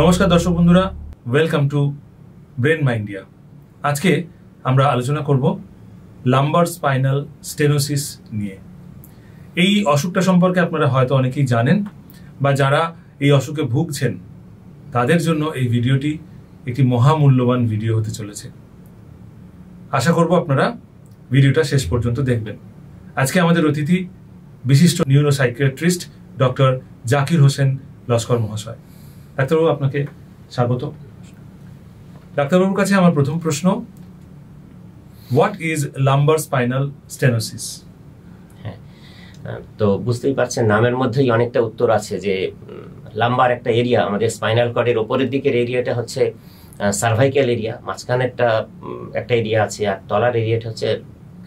নমস্কার দর্শক বন্ধুরা, ওয়েলকাম টু ব্রেন মাইন্ডিয়া। আজকে আমরা আলোচনা করব লাম্বার স্পাইনাল স্টেনোসিস নিয়ে। এই অসুখটা সম্পর্কে আপনারা হয়তো অনেকেই জানেন, বা যারা এই অসুখে ভুগছেন তাদের জন্য এই ভিডিওটি একটি মহামূল্যবান ভিডিও হতে চলেছে। আশা করব আপনারা ভিডিওটা শেষ পর্যন্ত দেখবেন। আজকে আমাদের অতিথি বিশিষ্ট নিউরোসাইকিয়াট্রিস্ট ডক্টর জাকির হোসেন লস্কর মহাশয়। ডাক্তারবাবু, আপনাকে স্বাগত। ডাক্তারবাবুর কাছে আমার প্রথম প্রশ্ন, what is lumber spinal stenosis? তো বুঝতেই পারছেন, নামের মধ্যেই অনেকটা উত্তর আছে যে লাম্বার একটা এরিয়া, আমাদের স্পাইনাল কর্ডের ওপরের দিকের এরিয়াটা হচ্ছে সার্ভাইকাল এরিয়া, মাঝখানে একটা এরিয়া আছে, আর তলার এরিয়াটা হচ্ছে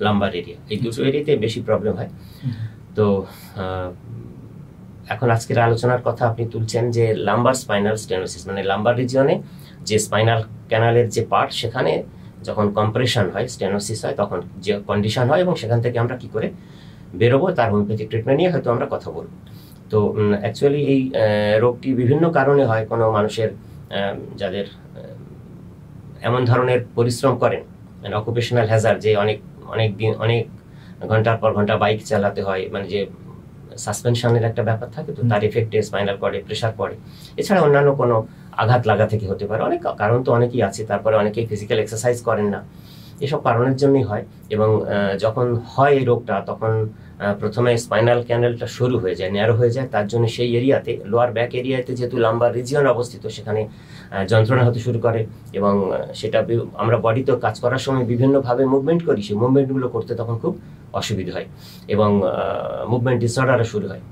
লাম্বার এরিয়া। এই দুটো এরিয়াতে বেশি প্রবলেম হয়। তো এখন আজকের আলোচনার কথা আপনি তুলছেন যে লাম্বার স্পাইনাল স্টেনোসিস, মানে লাম্বার রিজিয়নে যে স্পাইনাল ক্যানালের যে পার্ট, সেখানে যখন কম্প্রেশন হয়, স্টেনোসিস হয়, তখন যে কন্ডিশন হয় এবং সেখান থেকে আমরা কি করে বেরোবো তার হোমিওপ্যাথিক ট্রিটমেন্ট নিয়ে হয়তো আমরা কথা বলবো। তো অ্যাকচুয়ালি এই রোগটি বিভিন্ন কারণে হয়। কোনো মানুষের যাদের এমন ধরনের পরিশ্রম করেন, মানে অকুপেশনাল হ্যাজার্ড, যে অনেক ঘন্টার পর ঘন্টা বাইক চালাতে হয়, মানে যে সাসপেনশনের একটা ব্যাপার থাকে, তো তার এফেক্টে স্পাইনাল কর্ডে প্রেশার পড়ে। এছাড়া অন্যান্য কোনো আঘাত লাগা থেকে হতে পারে। অনেক কারণ তো অনেকেই আছে। তারপরে অনেকেই ফিজিক্যাল এক্সারসাইজ করেন না, এসব কারণের জন্যই হয়। এবং যখন হয় এই রোগটা, তখন প্রথমে স্পাইনাল ক্যানেলটা শুরু হয়ে যায়, ন্যারো হয়ে যায়। তার জন্য সেই এরিয়াতে, লোয়ার ব্যাক এরিয়াতে যেহেতু লাম্বার রিজিয়ন অবস্থিত, সেখানে যন্ত্রণা হতে শুরু করে। এবং সেটা আমরা বডিতে কাজ করার সময় বিভিন্নভাবে মুভমেন্ট করি, সেই মুভমেন্টগুলো করতে তখন খুব অসুবিধা হয় এবং মুভমেন্ট ডিসঅর্ডারও শুরু হয়।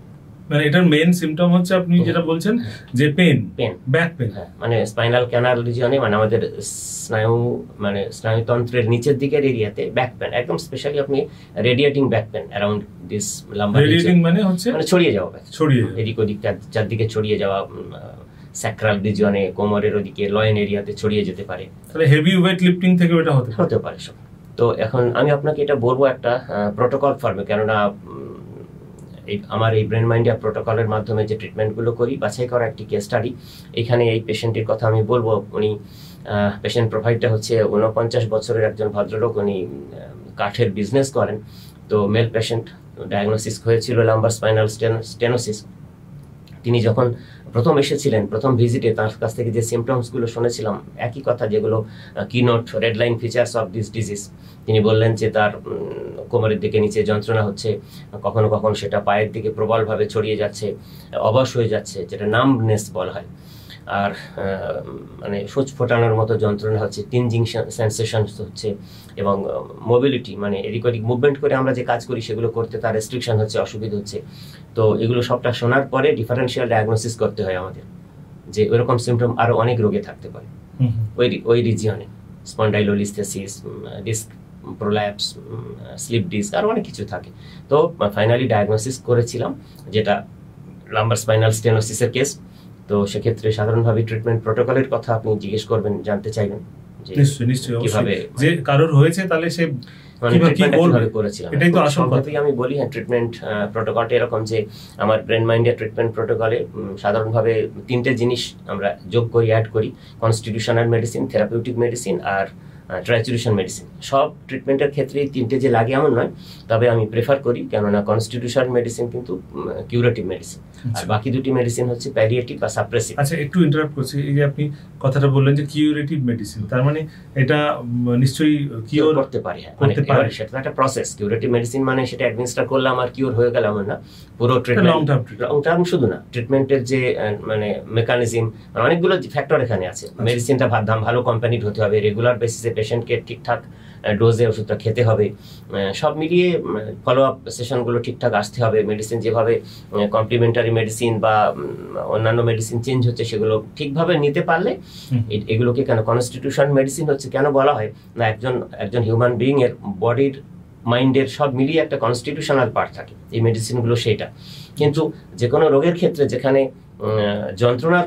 মানে এটার মেইন সিম্পটম হচ্ছে আপনি যেটা বলছেন যে পেন, ব্যাক পেন। মানে স্পাইনাল ক্যানাল রিজিয়নে, মানে আমাদের স্নায়ুতন্ত্রের নিচের দিকের এরিয়াতে ব্যাক পেন, একদম স্পেশালি আপনি radiating back pain around this lumber region, মানে হচ্ছে ছড়িয়ে যাওয়া, এদিক ওদিক চারদিকে ছড়িয়ে যাওয়া, স্যাক্রাল রিজিয়নে, কোমরের ওদিকে, লয়েন এরিয়াতে ছড়িয়ে যেতে পারে। তাহলে হেভি ওয়েট লিফটিং থেকে এটা হতে পারে সব। তো এখন আমি আপনাকে এটা বলবো একটা প্রোটোকল ফর্মে, কেননা আমার এই ব্রেন মাইন্ডিয়া প্রোটোকলের মাধ্যমে যে ট্রিটমেন্টগুলো করি, বাছাই করা একটি কেস স্টাডি। এখানে এই পেশেন্টের কথা আমি বলবো। উনি পেশেন্ট প্রোফাইলটা হচ্ছে 49 বছরের একজন ভদ্রলোক। উনি কাঠের বিজনেস করেন। তো মেল পেশেন্ট, ডায়াগনোসিস হয়েছিল লাম্বার স্পাইনাল স্টেনোসিস। তিনি যখন প্রথম এসেছিলেন, প্রথম ভিজিটে তার কাছ থেকে যে সিমটমসগুলো শুনেছিলাম, একই কথা, যেগুলো keynote red line features of this disease. তিনি বললেন যে তার কোমরের দিকে নিচে যন্ত্রণা হচ্ছে, কখনো কখনো সেটা পায়ের দিকে প্রবলভাবে ছড়িয়ে যাচ্ছে, অবশ হয়ে যাচ্ছে, যেটা নামনেস বলা হয়। আর মানে সূচ ফোটানোর মতো যন্ত্রণা হচ্ছে, টিনজিং সেন্সেশন হচ্ছে, এবং মোবিলিটি, মানে এদিক ওদিক মুভমেন্ট করে আমরা যে কাজ করি সেগুলো করতে তার রেস্ট্রিকশন হচ্ছে, অসুবিধা হচ্ছে। তো এগুলো সবটা শোনার পরে ডিফারেন্সিয়াল ডায়াগনোসিস করতে হয় আমাদের, যে ওইরকম সিমটম আরো অনেক রোগে থাকতে পারে ওই রিজিয়নে। Spondylolisthesis, disc prolapse, slip disc, আরো অনেক কিছু থাকে। তো ফাইনালি ডায়াগনোসিস করেছিলাম, যেটা লাম্বার স্পাইনাল স্টেনোসিসের কেস। তো সেক্ষেত্রে সাধারণভাবে ট্রিটমেন্ট প্রোটোকলের কথা আপনি জিজ্ঞেস করবেন, জানতে চাইবেন নিশ্চয়ই কিভাবে যে কারোর হয়েছে, তাহলে সে কিভাবে করেছিলাম, এটাই তো আসল কথা। আমি বলি, হ্যাঁ, ট্রিটমেন্ট প্রোটোকলটা এরকম যে আমার ব্রেন মাইন্ডের ট্রিটমেন্ট প্রোটোকলে সাধারণভাবে 3টে জিনিস আমরা যোগ করি, অ্যাড করি: কনস্টিটিউশনাল মেডিসিন, থেরাপিউটিক মেডিসিন আর ট্রাইচুরেশন মেডিসিন। সব ট্রিটমেন্টের ক্ষেত্রেই 3টে যে লাগে এমন নয়, তবে আমি প্রেফার করি, কেননা কনস্টিটিউশনাল মেডিসিন কিন্তু কিউরেটিভ মেডিসিন, আর বাকি 2টি মেডিসিন হচ্ছে প্যালিয়েটিভ বা সাপ্রেসিভ। আচ্ছা, একটু ইন্টারাপ্ট করছি। এই যে আপনি কথাটা বললেন যে কিউরেটিভ মেডিসিন, তার মানে এটা নিশ্চয়ই কিউর করতে পারে। হ্যাঁ, সেটা একটা প্রসেস। কিউরেটিভ মেডিসিন মানে সেটা অ্যাডমিনিস্টার করলাম আর কিউর হয়ে গেল এমন না। পুরো ট্রিটমেন্ট লং টার্ম শুধু না, ট্রিটমেন্টের যে মানে মেকানিজম, অনেকগুলো ফ্যাক্টর এখানে আছে। মেডিসিনটা ভালো কোম্পানির হতে হবে, রেগুলার বেসিসে পেশেন্টকে ঠিকঠাক ডোজে ওষুধটা খেতে হবে, সব মিলিয়ে ফলো আপ সেশনগুলো ঠিকঠাক আসতে হবে। মেডিসিন যেভাবে কমপ্লিমেন্টারি মেডিসিন বা অন্যান্য মেডিসিন চেঞ্জ হচ্ছে, সেগুলো ঠিকভাবে নিতে পারলে এগুলোকে কেন কনস্টিটিউশন মেডিসিন হচ্ছে কেন বলা হয় না, একজন হিউম্যান বিইং এর বডির, মাইন্ডের সব মিলিয়ে একটা কনস্টিটিউশনাল পার্ট থাকে এই মেডিসিনগুলো, সেটা। কিন্তু যে কোনো রোগের ক্ষেত্রে যেখানে যন্ত্রণার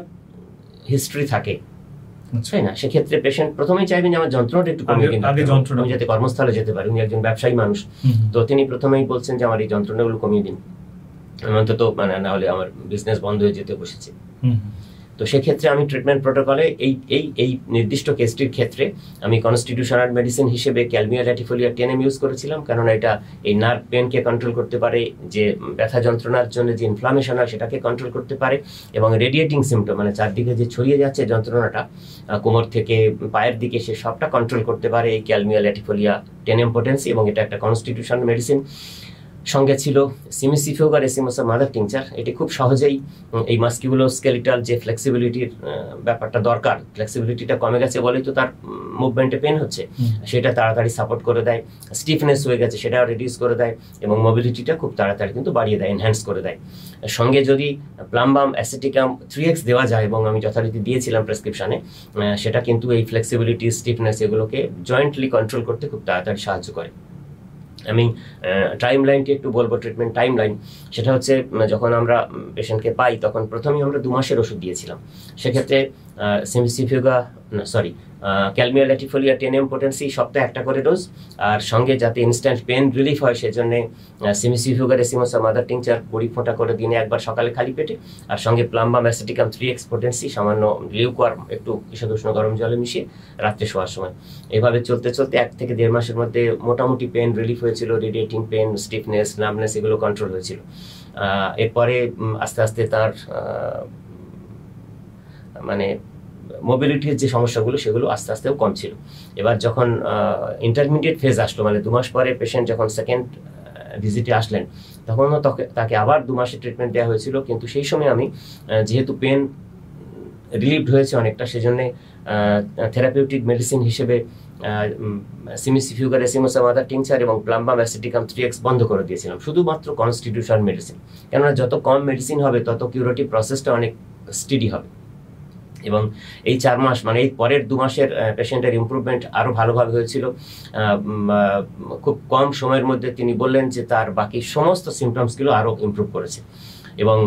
হিস্ট্রি থাকে, তাই না, সেক্ষেত্রে পেশেন্ট প্রথমেই চাইবেন যে আমার যন্ত্রণাটা একটু কমিয়ে দিন, আমি যাতে কর্মস্থলে যেতে পারি। উনি একজন ব্যবসায়ী মানুষ, তো তিনি প্রথমেই বলছেন যে আমার এই যন্ত্রণাগুলো কমিয়ে দিন, অন্তত মানে না হলে আমার বিজনেস বন্ধ হয়ে যেতে বসেছে। তো সেক্ষেত্রে আমি ট্রিটমেন্ট প্রোটোকলে এই নির্দিষ্ট কেসটির ক্ষেত্রে আমি কনস্টিটিউশনাল মেডিসিন হিসেবে ক্যালমিয়া ল্যাটিফোলিয়া 10 ইউজ করেছিলাম, কেননা এটা এই নার্ভ পেনকে কন্ট্রোল করতে পারে, যে ব্যথা যন্ত্রণার জন্য যে ইনফ্লামেশন হয় সেটাকে কন্ট্রোল করতে পারে, এবং রেডিয়েটিং সিমটম মানে চারদিকে যে ছড়িয়ে যাচ্ছে যন্ত্রণাটা কোমর থেকে পায়ের দিকে, সে সবটা কন্ট্রোল করতে পারে এই ক্যালমিয়া ল্যাটিফোলিয়া 10 পটেন্সি, এবং এটা একটা কনস্টিটিউশনাল মেডিসিন। সঙ্গে ছিল সিমিসিফিউগার এসিমোসা মাদার টিংচার। এটি খুব সহজেই এই মাস্কিউলোস্কেলিটাল যে ফ্লেক্সিবিলিটির ব্যাপারটা দরকার, ফ্লেক্সিবিলিটিটা কমে গেছে বলেই তো তার মুভমেন্টে পেন হচ্ছে, সেটা তাড়াতাড়ি সাপোর্ট করে দেয়। স্টিফনেস হয়ে গেছে সেটাও রিডিউস করে দেয়, এবং মোবিলিটিটা খুব তাড়াতাড়ি কিন্তু বাড়িয়ে দেয়, এনহ্যান্স করে দেয়। সঙ্গে যদি প্লামবাম অ্যাসিটিকাম 3x দেওয়া যায়, এবং আমি যথারীতি দিয়েছিলাম প্রেসক্রিপশনে, সেটা কিন্তু এই ফ্লেক্সিবিলিটি, স্টিফনেস এগুলোকে জয়েন্টলি কন্ট্রোল করতে খুব তাড়াতাড়ি সাহায্য করে। আমি টাইম লাইনটি একটু বলবো, ট্রিটমেন্ট টাইম লাইন। সেটা হচ্ছে যখন আমরা পেশেন্টকে পাই তখন প্রথমেই আমরা 2 মাসের ওষুধ দিয়েছিলাম। সেক্ষেত্রে ক্যালমিয়া ল্যাটিফোলিয়া 10 পটেন্সি সপ্তাহে একটা করে ডোজ, আর সঙ্গে যাতে ইনস্ট্যান্ট পেন রিলিফ হয় সেজন্য সিমিসিফিউগার এসিমোসা মাদার টিংচার 20 ফোঁটা করে দিনে একবার সকালে খালি পেটে, আর সঙ্গে প্লামবাম অ্যাসিটিকাম 3x পটেন্সি সামান্য লিউকওয়ার্ম একটু ঈষদুষ্ণ গরম জলে মিশিয়ে রাত্রে শোয়ার সময়। এভাবে চলতে চলতে 1 থেকে 1.5 মাসের মধ্যে মোটামুটি পেন রিলিফ হয়েছিল, রেডিয়েটিং পেন, স্টিফনেস, নার্ভনেস এগুলো কন্ট্রোল হয়েছিল। এরপরে আস্তে আস্তে তার মানে মোবিলিটির যে সমস্যাগুলো সেগুলো আস্তে আস্তেও কম ছিল। এবার যখন ইন্টারমিডিয়েট ফেজ আসলো, মানে 2 মাস পরে পেশেন্ট যখন সেকেন্ড ভিজিটে আসলেন, তখনও তাকে আবার 2 মাসের ট্রিটমেন্ট দেওয়া হয়েছিল। কিন্তু সেই সময় আমি যেহেতু পেন রিলিভড হয়েছে অনেকটা, সেজন্য থেরাপিউটিক মেডিসিন হিসেবে সিমিসিফিউগার এসিমোসা মাদার টিংচার এবং প্লামবাম অ্যাসিটিকাম 3x বন্ধ করে দিয়েছিলাম, শুধুমাত্র কনস্টিটিউশনাল মেডিসিন। কেননা যত কম মেডিসিন হবে তত কিউরেটিভ প্রসেসটা অনেক স্টেডি হবে, এবং এই 4 মাস মানে এই পরের 2 মাসের পেশেন্টের ইমপ্রুভমেন্ট আরও ভালোভাবে হয়েছিল। খুব কম সময়ের মধ্যে তিনি বললেন যে তার বাকি সমস্ত সিমটমসগুলো আরও ইমপ্রুভ করেছে, এবং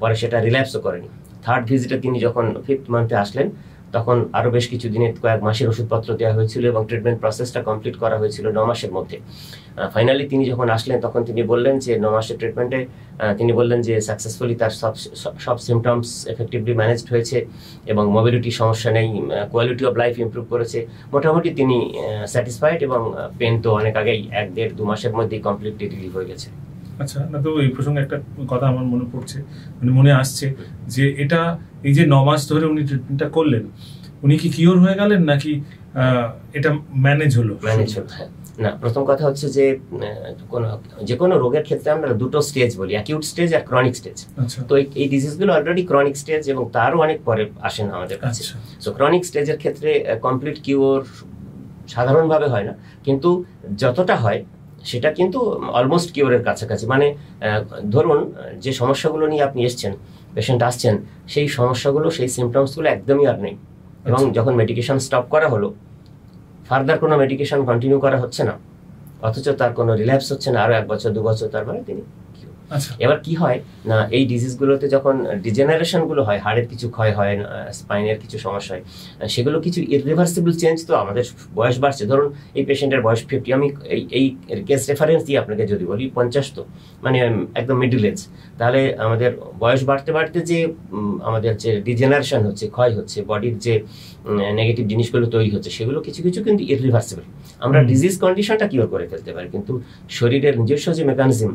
পরে সেটা রিল্যাপসও করেনি। 3rd ভিজিটে তিনি যখন 5th মান্থে আসলেন, তখন আরও বেশ কিছু দিনের কয়েক মাসের ওষুধপত্র দেওয়া হয়েছিল, এবং ট্রিটমেন্ট প্রসেসটা কমপ্লিট করা হয়েছিল 9 মাসের মধ্যে। ফাইনালি তিনি যখন আসলেন তখন তিনি বললেন যে 9 মাসের ট্রিটমেন্টে তিনি বললেন যে সাকসেসফুলি তার সব সিমটমস এফেক্টিভলি ম্যানেজড হয়েছে, এবং মোবিলিটি সমস্যা নেই, কোয়ালিটি অফ লাইফ ইমপ্রুভ করেছে। মোটামুটি তিনি স্যাটিসফাইড, এবং পেন তো অনেক আগেই 1-1.5-2 মাসের মধ্যেই কমপ্লিটলি রিলিভ হয়ে গেছে। আচ্ছা, না তো এই প্রসঙ্গে একটা কথা আমার মনে পড়ছে, মানে মনে আসছে যে এটা এই যে 9 মাস ধরে উনি ট্রিটমেন্টটা করলেন, উনি কি কিওর হয়ে গেলেন নাকি এটা ম্যানেজ হলো? ম্যানেজ হলো, হ্যাঁ। না, প্রথম কথা হচ্ছে যে যে কোনো রোগের ক্ষেত্রে আমরা 2টো স্টেজ বলি, অ্যাকিউট স্টেজ আর ক্রনিক স্টেজ। তো এই ডিজিজগুলো অলরেডি ক্রনিক স্টেজ, এবং তারও অনেক পরে আসেন আমাদের কাছে। সো ক্রনিক স্টেজের ক্ষেত্রে কমপ্লিট কিওর সাধারণভাবে হয় না, কিন্তু যতটা হয় সেটা কিন্তু অলমোস্ট কিওরের কাছাকাছি। মানে ধরুন যে সমস্যাগুলো নিয়ে আপনি এসছেন, পেশেন্ট আসছেন, সেই সমস্যাগুলো, সেই সিমটমসগুলো একদমই আর নেই, এবং যখন মেডিকেশন স্টপ করা হলো, ফার্দার কোনো মেডিকেশন কন্টিনিউ করা হচ্ছে না, অথচ তার কোনো রিল্যাপস হচ্ছে না, আরও 1 বছর 2 বছর তারপরে তিনি। এবার কি হয় না, এই ডিজিজগুলোতে যখন ডিজেনারেশনগুলো হয়, হাড়ের কিছু ক্ষয় হয়, স্পাইনের কিছু সমস্যা হয়, সেগুলো কিছু ইররিভার্সিবল চেঞ্জ। তো আমাদের বয়স বাড়ছে, ধরুন এই পেশেন্টের বয়স 50, আমি এই কেস রেফারেন্স দিয়ে আপনাকে যদি বলি 50, তো মানে একদম মিডল এজ, তাহলে আমাদের বয়স বাড়তে বাড়তে যে আমাদের যে ডিজেনারেশন হচ্ছে, ক্ষয় হচ্ছে, বডির যে নেগেটিভ জিনিসগুলো তৈরি হচ্ছে, সেগুলো কিছু কিছু কিন্তু ইররিভার্সিবল। আমরা ডিজিজ কন্ডিশনটা কিওর করে ফেলতে পারি, কিন্তু শরীরের নিজস্ব যে মেকানিজম,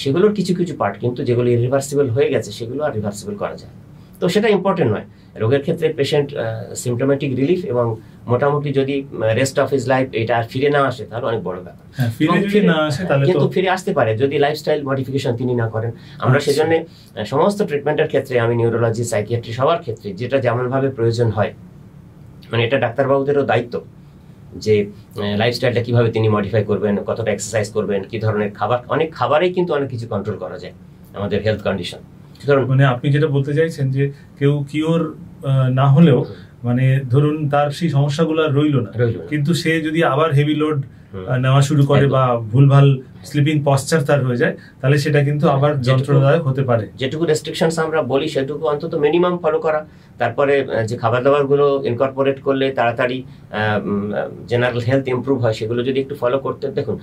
সেগুলোর কিছু কিছু পার্ট কিন্তু যেগুলো ইরিভার্সিবল হয়ে গেছে সেগুলো আর রিভার্সিবল করা যায়। তো সেটা ইম্পর্টেন্ট নয়। রোগের ক্ষেত্রে পেশেন্ট সিমটোমেটিক রিলিফ এবং মোটামুটি যদি রেস্ট অফ হিজ লাইফ এটা আর ফিরে না আসে তাহলে অনেক বড় ব্যাপার। কিন্তু ফিরে আসতে পারে যদি লাইফস্টাইল মডিফিকেশন তিনি না করেন। আমরা সেজন্য সমস্ত ট্রিটমেন্টের ক্ষেত্রে, আমি নিউরোলজি, সাইকিয়াট্রি সবার ক্ষেত্রে যেটা যেমনভাবে প্রয়োজন হয়, মানে এটা ডাক্তারবাবুদেরও দায়িত্ব যে লাইফস্টাইলটা কিভাবে তিনি মডিফাই করবেন, কতটা এক্সারসাইজ করবেন, কি ধরনের খাবার। অনেক খাবারেই কিন্তু অনেক কিছু কন্ট্রোল করা যায় আমাদের হেলথ কন্ডিশন। মানে আপনি যেটা বলতে চাইছেন যে কেউ কিওর না হলেও, মানে ধরুন তার সেই সমস্যাগুলো রইল না, কিন্তু সে যদি আবার হেভি লোড নেওয়া শুরু করে বা ভুলভাল স্লিপিং পশ্চার তার হয়ে যায়, তাহলে সেটা কিন্তু আবার যন্ত্রণাদায়ক হতে পারে। যেটুকু রেস্ট্রিকশনস আমরা বলি সেটুকু অন্তত মিনিমাম ফলো করা, তারপরে যে খাবার দাবার গুলো ইনকর্পোরেট করলে তাড়াতাড়ি জেনারেল হেলথ ইমপ্রুভ হয় সেগুলো যদি একটু ফলো করতে, দেখুন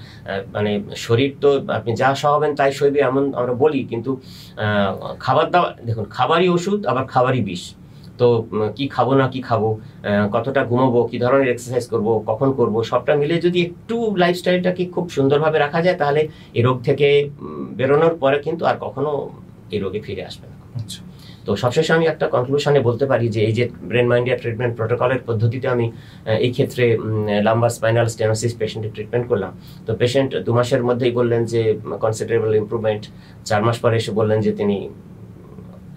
মানে শরীর তো আপনি যা সহাবেন তাই সইবে এমন আমরা বলি, কিন্তু খাবার দাবার দেখুন খাবারই ওষুধ আবার খাবারই বিষ। তো কি খাবো না কি খাবো, কতটা ঘুমাবো, কি ধরনের এক্সারসাইজ করব, কখন করব, সবটা মিলে যদি একটু লাইফস্টাইলটাকে খুব সুন্দরভাবে রাখা যায় তাহলে এই রোগ থেকে বেরোনোর পরে কিন্তু আর কখনো এই রোগে ফিরে আসবে না। তো সবশেষে আমি একটা কনক্লুশনে বলতে পারি যে এই যে ব্রেন মাইন্ডিয়া ট্রিটমেন্ট প্রোটোকলের পদ্ধতিতে আমি এই ক্ষেত্রে লাম্বার স্পাইনাল স্টেনোসিস পেশেন্টের ট্রিটমেন্ট করলাম। তো পেশেন্ট 2 মাসের মধ্যেই বললেন যে কনসিডারেবল ইমপ্রুভমেন্ট, 4 মাস পরে এসে বললেন যে তিনি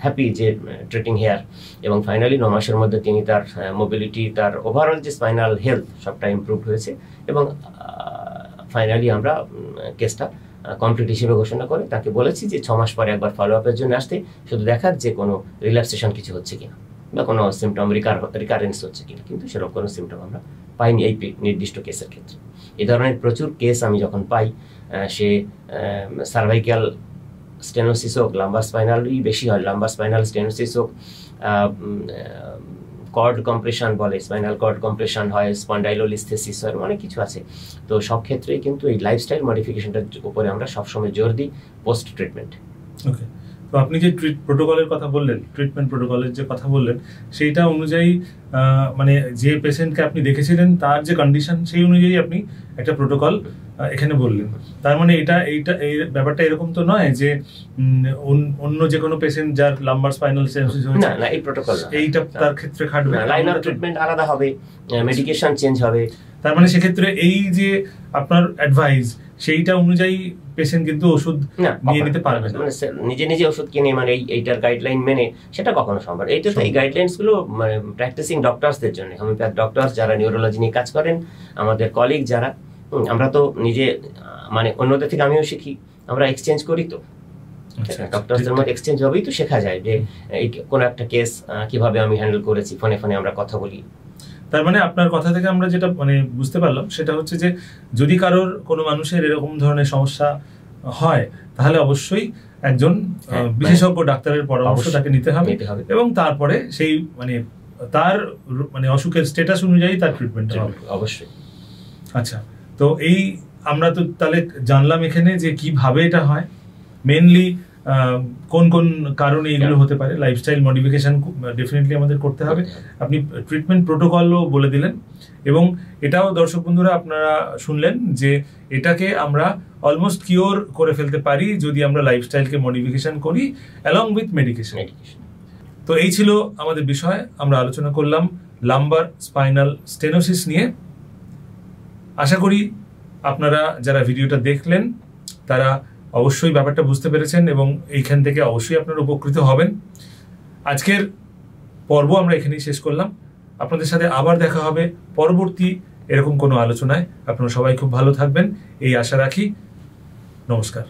হ্যাপি যে ট্রিটিং হেয়ার, এবং ফাইনালি 9 মাসের মধ্যে তিনি তার মোবিলিটি, তার ওভারঅল যে স্পাইনাল হেলথ সবটা ইমপ্রুভ হয়েছে, এবং ফাইনালি আমরা কেসটা কমপ্লিট হিসেবে ঘোষণা করে তাকে বলেছি যে 6 মাস পরে একবার ফলো আপের জন্য আসতে, শুধু দেখার যে কোনো রিল্যাক্সেশন কিছু হচ্ছে কিনা বা কোনো সিমটম রিকারেন্স হচ্ছে কিনা, কিন্তু সেরকম কোনো সিমটম আমরা পাইনি এই নির্দিষ্ট কেসের ক্ষেত্রে। এই ধরনের প্রচুর কেস আমি যখন পাই, সে সার্ভাইক্যাল স্টেনোসিস হোক, লাম্বার স্পাইনালই বেশি হয়, লাম্বার স্পাইনাল স্টেনোসিস হোক, কর্ড কম্প্রেশন বলে, স্পাইনাল কর্ড কম্প্রেশন হয়, স্পন্ডাইলোলিস্থেসিস হয়, অনেক কিছু আছে। তো সব ক্ষেত্রেই কিন্তু এই লাইফস্টাইল মডিফিকেশনটার উপরে আমরা সবসময় জোর দিই পোস্ট ট্রিটমেন্ট। ওকে, তো আপনি যে প্রোটোকলের কথা বললেন, ট্রিটমেন্ট প্রোটোকলের যে কথা বললেন, সেইটা অনুযায়ী মানে যে পেশেন্টকে আপনি দেখেছিলেন তার যে কন্ডিশন সেই অনুযায়ী আপনি একটা প্রোটোকল এখানে বললেন। তার মানে এই ব্যাপারটা এরকম তো নয় যে অন্য যে কোনো পেশেন্ট যার লাম্বার স্পাইনাল স্টেনোসিস হয়েছে, না এই প্রোটোকল এইটা তার ক্ষেত্রে খাটবে, লাইন অফ ট্রিটমেন্ট আলাদা হবে, মেডিকেশন চেঞ্জ হবে। তার মানে সেক্ষেত্রে এই যে আপনার অ্যাডভাইস সেইটা অনুযায়ী পেশেন্ট কিন্তু ওষুধ নিয়ে নিতে পারবে না, মানে নিজে নিজে ওষুধ কিনে মানে এইটার গাইডলাইন মেনে সেটা কখনো সম্ভব। এইটা তো এই গাইডলাইন্স গুলো মানে প্র্যাকটিসিং ডক্টরসদের জন্য, হোমিওপ্যাথ ডক্টরস যারা নিউরোলজি নিয়ে কাজ করেন, আমাদের কলিগ যারা, আমরা তো নিজে মানে অন্যদের থেকে আমিও শিখি, আমরা এক্সচেঞ্জ করি, তো ডক্টরসদের মধ্যে এক্সচেঞ্জ হবেই তো শেখা যায় যে এই কোন একটা কেস কিভাবে আমি হ্যান্ডেল করেছি, ফোনে ফোনে আমরা কথা বলি। তার মানে আপনার কথা থেকে আমরা যেটা মানে বুঝতে পারলাম সেটা হচ্ছে যে যদি কারোর কোনো মানুষের এরকম ধরনের সমস্যা হয় তাহলে অবশ্যই একজন বিশেষজ্ঞ ডাক্তারের পরামর্শ তাকে নিতে হবে, এবং তারপরে সেই মানে তার মানে অসুখের স্ট্যাটাস অনুযায়ী তার ট্রিটমেন্ট হবে অবশ্যই। আচ্ছা, তো এই আমরা তো তাহলে জানলাম এখানে যে কিভাবে এটা হয়, মেইনলি কোন কোন কারণে এগুলো হতে পারে, লাইফস্টাইল মডিফিকেশন ডেফিনেটলি আমাদের করতে হবে, আপনি ট্রিটমেন্ট প্রোটোকলও বলে দিলেন, এবং এটাও দর্শক বন্ধুরা আপনারা শুনলেন যে এটাকে আমরা অলমোস্ট কিওর করে ফেলতে পারি যদি আমরা লাইফস্টাইলকে মডিফিকেশন করি অ্যালং উইথ মেডিকেশন। তো এই ছিল আমাদের বিষয়, আমরা আলোচনা করলাম লাম্বার স্পাইনাল স্টেনোসিস নিয়ে। আশা করি আপনারা যারা ভিডিওটা দেখলেন তারা অবশ্যই ব্যাপারটা বুঝতে পেরেছেন এবং এইখান থেকে অবশ্যই আপনারা উপকৃত হবেন। আজকের পর্ব আমরা এখানেই শেষ করলাম, আপনাদের সাথে আবার দেখা হবে পরবর্তী এরকম কোনো আলোচনায়। আপনারা সবাই খুব ভালো থাকবেন এই আশা রাখি। নমস্কার।